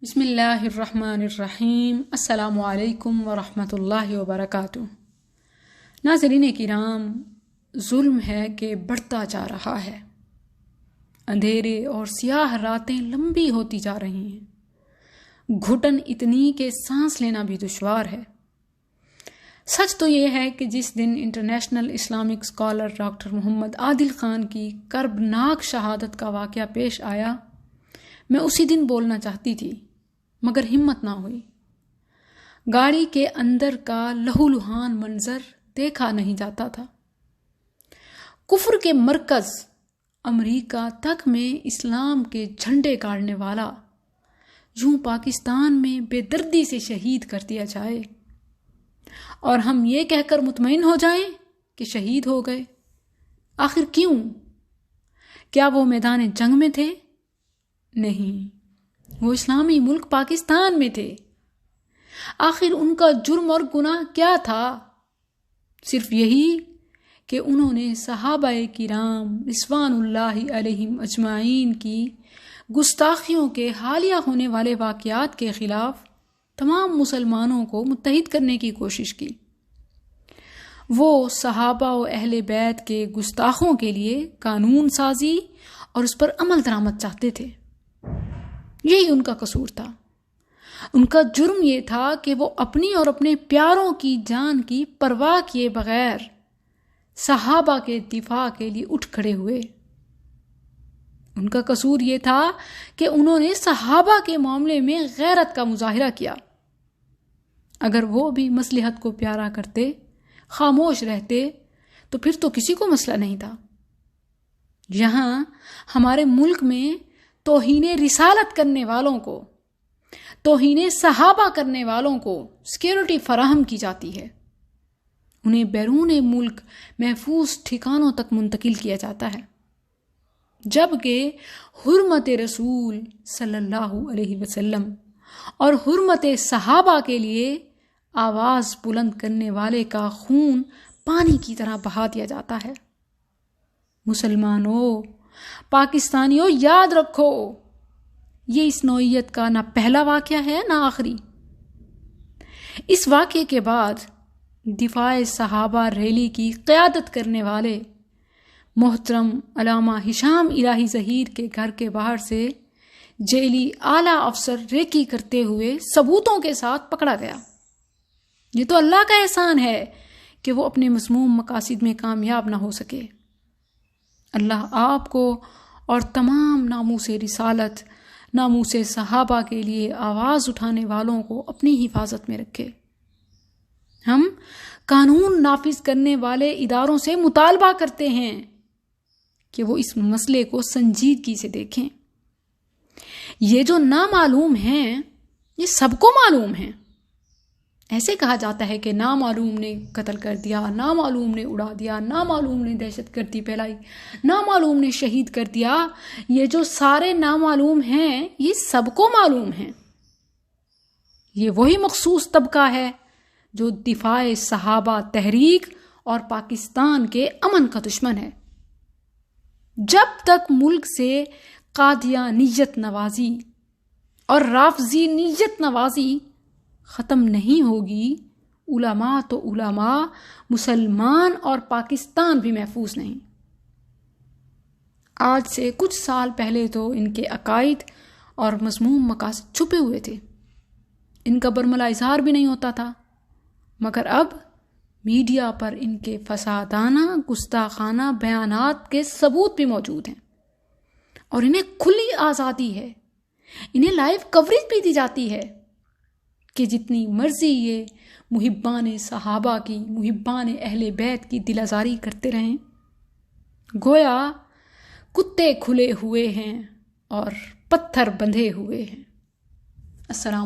بسم اللہ الرحمن الرحیم۔ السلام علیکم ورحمۃ اللہ وبرکاتہ۔ ناظرین کرام، ظلم ہے کہ بڑھتا جا رہا ہے۔ اندھیرے اور سیاہ راتیں لمبی ہوتی جا رہی ہیں، گھٹن اتنی کہ سانس لینا بھی دشوار ہے۔ سچ تو یہ ہے کہ جس دن انٹرنیشنل اسلامک اسکالر ڈاکٹر محمد عادل خان کی کربناک شہادت کا واقعہ پیش آیا، میں اسی دن بولنا چاہتی تھی، مگر ہمت نہ ہوئی۔ گاڑی کے اندر کا لہو لہان منظر دیکھا نہیں جاتا تھا۔ کفر کے مرکز امریکہ تک میں اسلام کے جھنڈے گاڑنے والا یوں پاکستان میں بے دردی سے شہید کر دیا جائے اور ہم یہ کہہ کر مطمئن ہو جائیں کہ شہید ہو گئے۔ آخر کیوں؟ کیا وہ میدان جنگ میں تھے؟ نہیں، وہ اسلامی ملک پاکستان میں تھے۔ آخر ان کا جرم اور گناہ کیا تھا؟ صرف یہی کہ انہوں نے صحابہ کرام رضوان اللہ علیہم اجمعین کی گستاخیوں کے حالیہ ہونے والے واقعات کے خلاف تمام مسلمانوں کو متحد کرنے کی کوشش کی۔ وہ صحابہ و اہل بیت کے گستاخوں کے لیے قانون سازی اور اس پر عمل درآمد چاہتے تھے۔ یہی ان کا قصور تھا۔ ان کا جرم یہ تھا کہ وہ اپنی اور اپنے پیاروں کی جان کی پرواہ کیے بغیر صحابہ کے دفاع کے لیے اٹھ کھڑے ہوئے۔ ان کا قصور یہ تھا کہ انہوں نے صحابہ کے معاملے میں غیرت کا مظاہرہ کیا۔ اگر وہ بھی مصلحت کو پیارا کرتے، خاموش رہتے، تو پھر تو کسی کو مسئلہ نہیں تھا۔ یہاں ہمارے ملک میں توہین رسالت کرنے والوں کو، توہین صحابہ کرنے والوں کو سیکیورٹی فراہم کی جاتی ہے، انہیں بیرون ملک محفوظ ٹھکانوں تک منتقل کیا جاتا ہے، جبکہ حرمت رسول صلی اللہ علیہ وسلم اور حرمت صحابہ کے لیے آواز بلند کرنے والے کا خون پانی کی طرح بہا دیا جاتا ہے۔ مسلمانوں، پاکستانیوں، یاد رکھو، یہ اس نوعیت کا نہ پہلا واقعہ ہے نہ آخری۔ اس واقعے کے بعد دفاع صحابہ ریلی کی قیادت کرنے والے محترم علامہ ہشام الہی ظہیر کے گھر کے باہر سے جیلی اعلیٰ افسر ریکی کرتے ہوئے ثبوتوں کے ساتھ پکڑا گیا۔ یہ تو اللہ کا احسان ہے کہ وہ اپنے مسموم مقاصد میں کامیاب نہ ہو سکے۔ اللہ آپ کو اور تمام ناموس رسالت، ناموس صحابہ کے لیے آواز اٹھانے والوں کو اپنی حفاظت میں رکھے۔ ہم قانون نافذ کرنے والے اداروں سے مطالبہ کرتے ہیں کہ وہ اس مسئلے کو سنجیدگی سے دیکھیں۔ یہ جو نامعلوم ہیں، یہ سب کو معلوم ہیں۔ ایسے کہا جاتا ہے کہ نامعلوم نے قتل کر دیا، نامعلوم نے اڑا دیا، نامعلوم نے دہشت گردی پھیلائی، نامعلوم نے شہید کر دیا۔ یہ جو سارے نامعلوم ہیں، یہ سب کو معلوم ہیں۔ یہ وہی مخصوص طبقہ ہے جو دفاع صحابہ تحریک اور پاکستان کے امن کا دشمن ہے۔ جب تک ملک سے قادیانیت نوازی اور رافضی نیت نوازی ختم نہیں ہوگی، علماء تو علماء، مسلمان اور پاکستان بھی محفوظ نہیں۔ آج سے کچھ سال پہلے تو ان کے عقائد اور مذموم مقاصد چھپے ہوئے تھے، ان کا برملا اظہار بھی نہیں ہوتا تھا، مگر اب میڈیا پر ان کے فسادانہ، گستاخانہ بیانات کے ثبوت بھی موجود ہیں، اور انہیں کھلی آزادی ہے، انہیں لائیو کوریج بھی دی جاتی ہے کہ جتنی مرضی یہ محبان صحابہ کی، محبان اہل بیت کی دل آزاری کرتے رہیں۔ گویا کتے کھلے ہوئے ہیں اور پتھر بندھے ہوئے ہیں۔ السلام